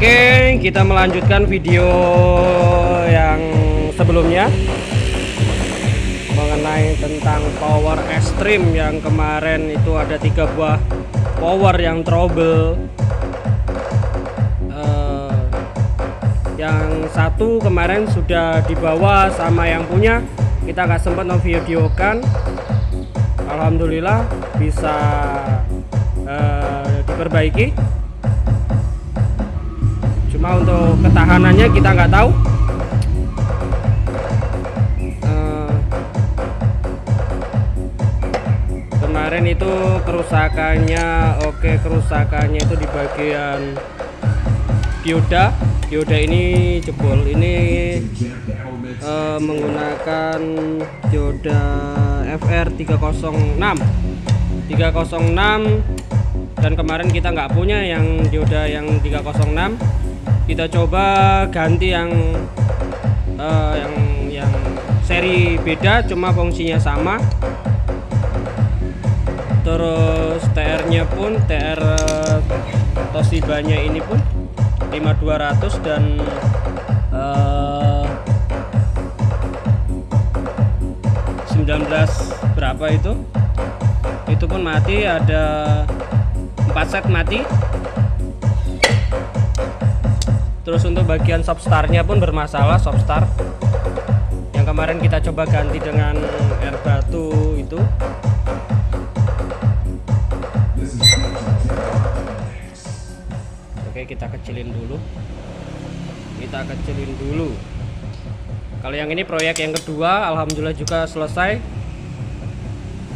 Oke, kita melanjutkan video yang sebelumnya mengenai tentang power ekstrim. Yang kemarin itu ada 3 buah power yang trouble. Yang satu kemarin sudah dibawa sama yang punya, kita nggak sempat memvideokan. Alhamdulillah bisa diperbaiki. Cuma untuk ketahanannya kita nggak tahu. Kemarin itu kerusakannya, kerusakannya itu di bagian dioda ini jebol. Ini menggunakan dioda FR306 dan kemarin kita nggak punya yang dioda yang 306. Kita coba ganti yang seri beda, cuma fungsinya sama. Terus TR-nya pun TR Toshiba-nya ini pun 5200 dan 19 berapa itu pun mati. Ada 4 set mati. Terus untuk bagian Shopstar-nya pun bermasalah. Shopstar yang kemarin kita coba ganti dengan air batu itu. Oke, kita kecilin dulu. Kalau yang ini proyek yang kedua, alhamdulillah juga selesai.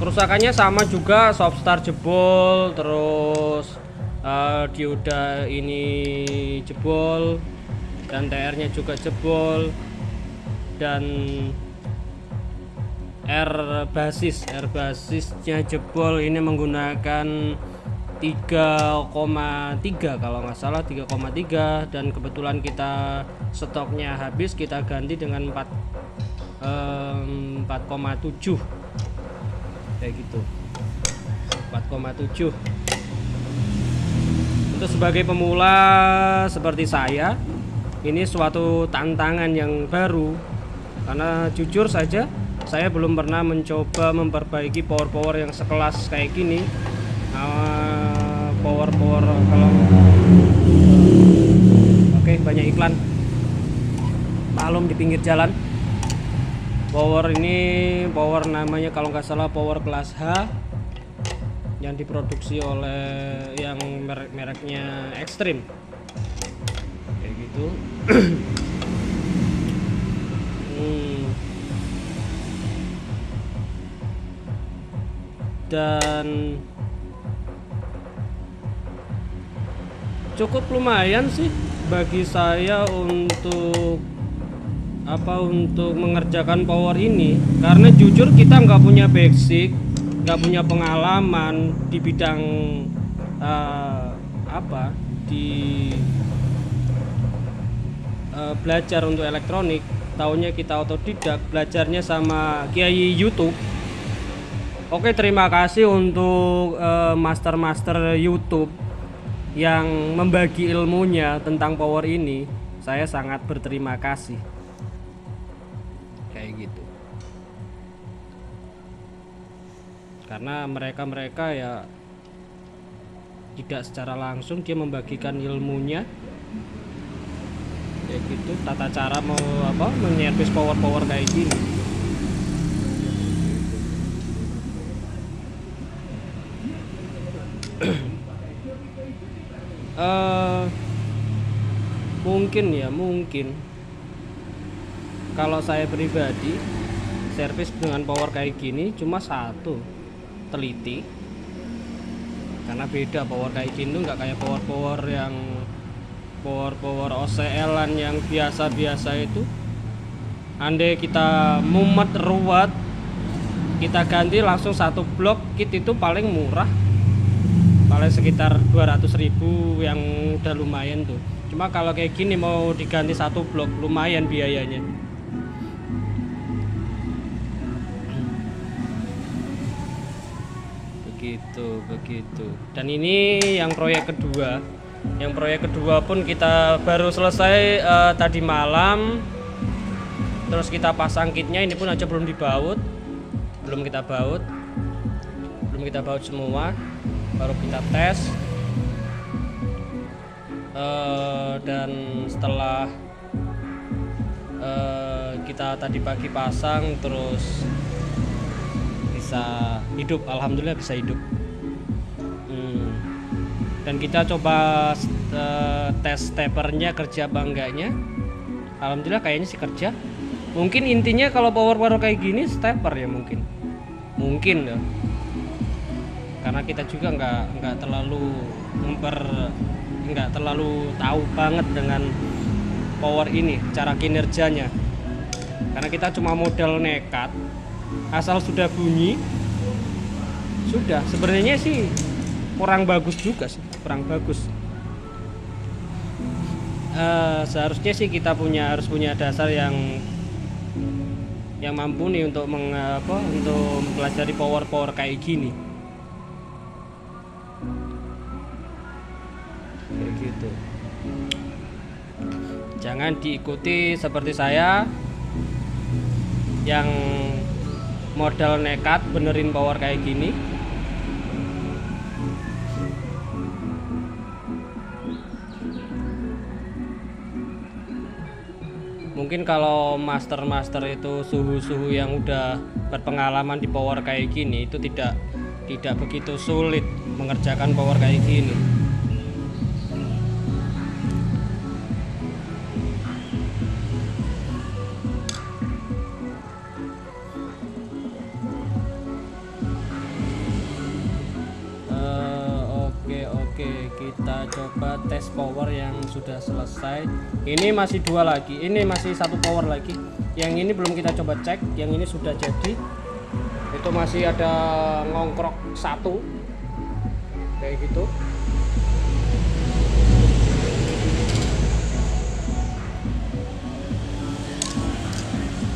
Kerusakannya sama juga, Shopstar jebol, terus dioda ini jebol, dan TR-nya juga jebol, dan air basisnya jebol. Ini menggunakan 3,3 kalau nggak salah, 3,3, dan kebetulan kita stoknya habis, kita ganti dengan 4,7 kayak gitu. 4,7. Untuk sebagai pemula seperti saya, ini suatu tantangan yang baru, karena jujur saja saya belum pernah mencoba memperbaiki power yang sekelas kayak gini. Power kalau banyak iklan, maklum di pinggir jalan. Power namanya kalau nggak salah power kelas H, yang diproduksi oleh yang mereknya Extreme kayak gitu. Dan cukup lumayan sih bagi saya untuk mengerjakan power ini, karena jujur kita nggak punya basic, nggak punya pengalaman di bidang belajar untuk elektronik. Taunya kita otodidak, belajarnya sama kiai YouTube. Oke, terima kasih untuk master YouTube yang membagi ilmunya tentang power ini. Saya sangat berterima kasih. Kayak gitu. Karena mereka ya tidak secara langsung dia membagikan ilmunya. Kayak gitu, tata cara menyervis power kayak gini. Mungkin kalau saya pribadi servis dengan power kayak gini cuma satu, teliti. Karena beda power kayak gini, nggak kayak power yang power OCL-an yang biasa itu. Andai kita mumet ruwet, kita ganti langsung satu blok kit, itu paling murah, paling sekitar 200.000, yang udah lumayan tuh. Cuma kalau kayak gini mau diganti satu blok lumayan biayanya. Begitu. Dan ini yang proyek kedua. Yang proyek kedua pun kita baru selesai tadi malam. Terus kita pasang kitnya, ini pun aja belum dibaut. Belum kita baut semua, baru kita tes. Dan setelah kita tadi pagi pasang, terus bisa hidup, alhamdulillah bisa hidup. Dan kita coba tes steppernya kerja apa enggaknya. Alhamdulillah kayaknya sih kerja. Mungkin intinya kalau power kayak gini stepper ya, mungkin ya. Karena kita juga nggak terlalu tahu banget dengan power ini, cara kinerjanya. Karena kita cuma modal nekat, asal sudah bunyi sudah. Sebenarnya sih kurang bagus juga sih, kurang bagus. Seharusnya sih kita harus punya dasar yang mampu nih untuk untuk mempelajari power kayak gini. Kayak gitu. Jangan diikuti seperti saya yang modal nekat benerin power kayak gini. Mungkin kalau master itu suhu yang udah berpengalaman di power kayak gini, itu tidak begitu sulit mengerjakan power kayak gini. Oke, kita coba tes power yang sudah selesai. Ini masih 2 lagi, ini masih 1 power lagi. Yang ini belum kita coba cek, yang ini sudah jadi. Itu masih ada ngongkrok 1 kayak gitu.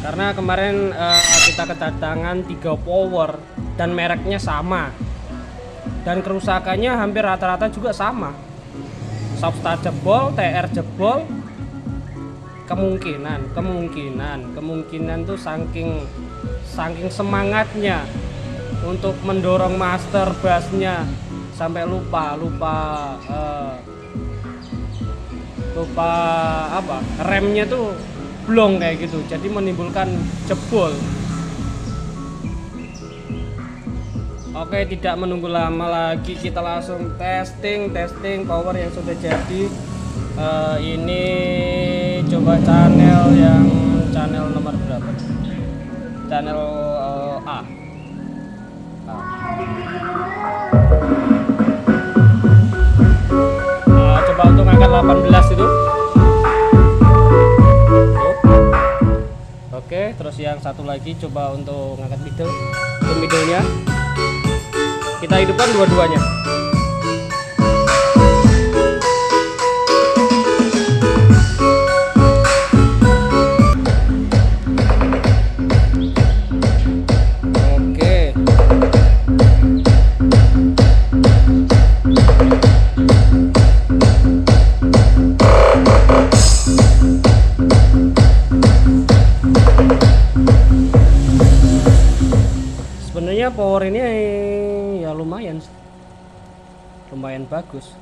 Karena kemarin kita kedatangan 3 power dan mereknya sama. Dan kerusakannya hampir rata-rata juga sama. Substar jebol, TR jebol. Kemungkinan tuh saking semangatnya untuk mendorong master bassnya sampai lupa remnya tuh blong kayak gitu, jadi menimbulkan jebol. Oke, tidak menunggu lama lagi, kita langsung testing power yang sudah jadi. Ini coba channel nomor berapa? Channel A. Coba untuk angkat 18 itu. Oke, terus yang satu lagi coba untuk ngangkat middle-nya. Kita hidupkan dua-duanya. Oke. Sebenarnya power ini ya lumayan bagus.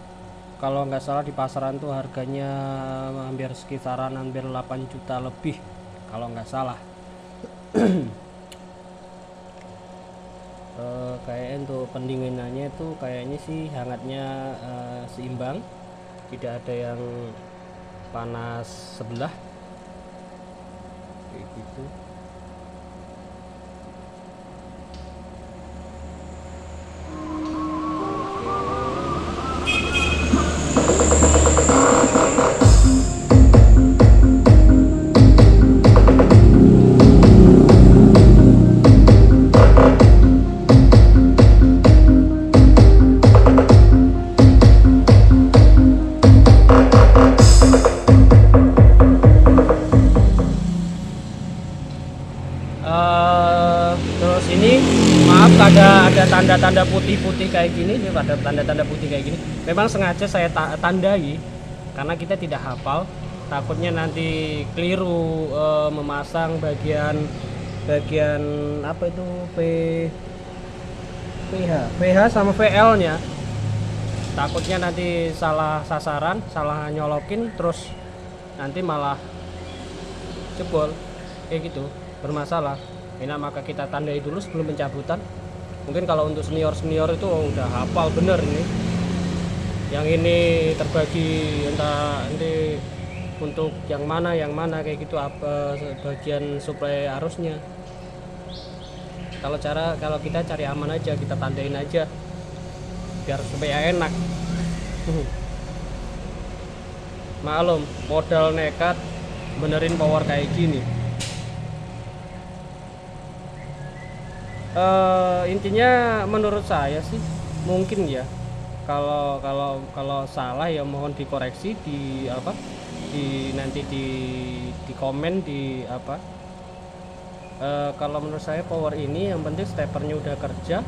Kalau nggak salah di pasaran tuh harganya hampir 8 juta lebih kalau nggak salah. Kayaknya untuk pendinginannya tuh kayaknya sih hangatnya seimbang, tidak ada yang panas sebelah kayak gitu. tanda-tanda putih-putih kayak gini, ini ada tanda-tanda putih kayak gini. Memang sengaja saya tandai karena kita tidak hafal, takutnya nanti keliru memasang bagian apa itu PH sama VL-nya. Takutnya nanti salah sasaran, salah nyolokin, terus nanti malah jebol kayak gitu, bermasalah. Enak maka kita tandai dulu sebelum pencabutan. Mungkin kalau untuk senior itu udah hafal bener ini. Yang ini terbagi entah nanti untuk yang mana kayak gitu, apa bagian suplai arusnya. Kalau kita cari aman aja, kita tandain aja biar supaya enak. Maklum, modal nekat benerin power kayak gini. Intinya menurut saya sih mungkin ya, kalau salah ya mohon dikoreksi di nanti di komen di kalau menurut saya power ini yang penting stepernya udah kerja.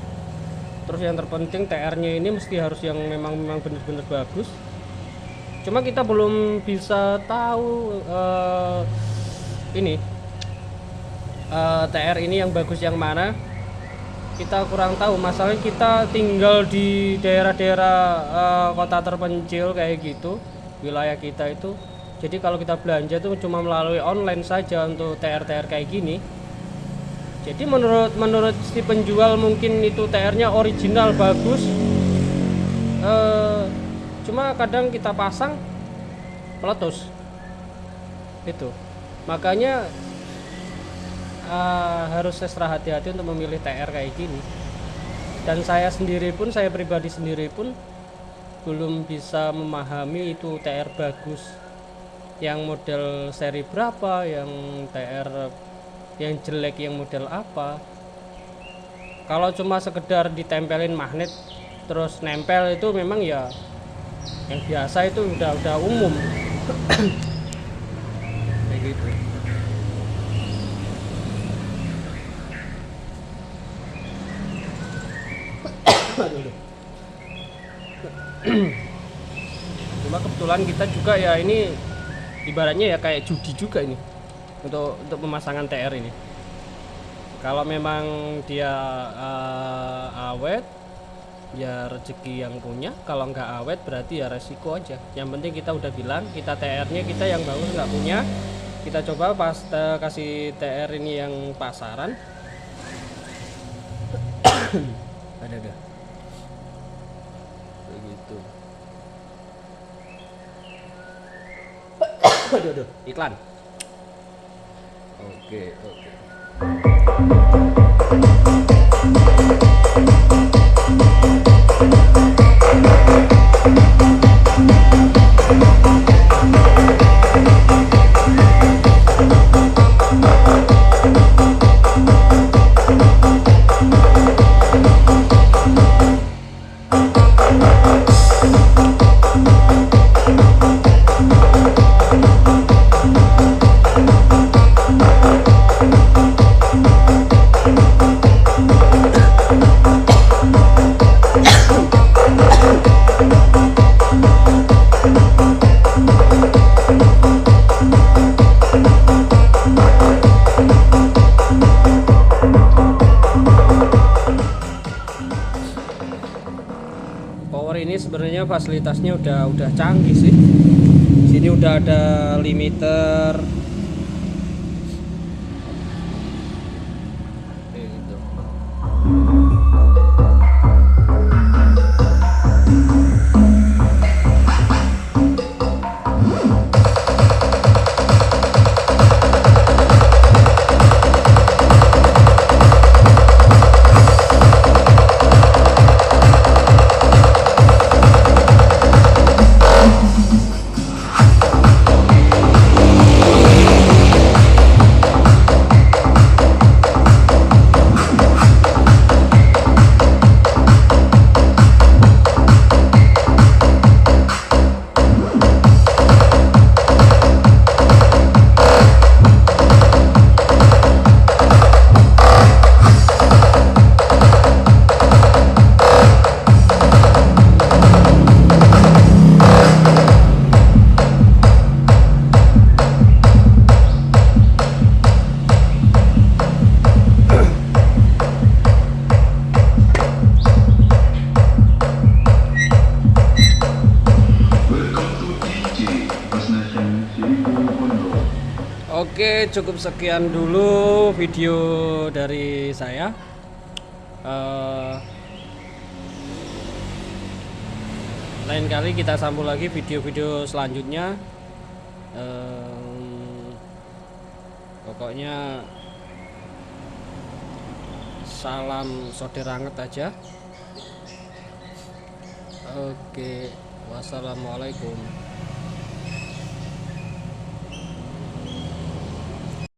Terus yang terpenting TR-nya ini mesti harus yang memang benar-benar bagus. Cuma kita belum bisa tahu TR ini yang bagus yang mana. Kita kurang tahu, masalahnya kita tinggal di daerah-daerah kota terpencil kayak gitu, wilayah kita itu. Jadi kalau kita belanja tuh cuma melalui online saja untuk TR kayak gini. Jadi menurut si penjual mungkin itu TR-nya original bagus, cuma kadang kita pasang meletus itu. Makanya harus extra hati-hati untuk memilih TR kayak gini. Dan saya pribadi sendiri pun belum bisa memahami itu TR bagus yang model seri berapa, yang TR yang jelek yang model apa. Kalau cuma sekedar ditempelin magnet terus nempel itu memang ya yang biasa, itu udah umum. Kayak gitu. Cuma kebetulan kita juga ya ini ibaratnya ya kayak judi juga ini untuk pemasangan TR ini. Kalau memang dia awet ya rezeki yang punya, kalau nggak awet berarti ya resiko aja. Yang penting kita udah bilang kita TR-nya kita yang bagus nggak punya, kita coba kasih TR ini yang pasaran. ada begitu. Aduh, iklan. Oke. Power ini sebenarnya fasilitasnya udah canggih sih. Sini udah ada limiter. Kayak gitu. Oke, cukup sekian dulu video dari saya. Eh, lain kali kita sambung lagi video-video selanjutnya. Pokoknya salam saudara anget aja. Oke, wassalamualaikum.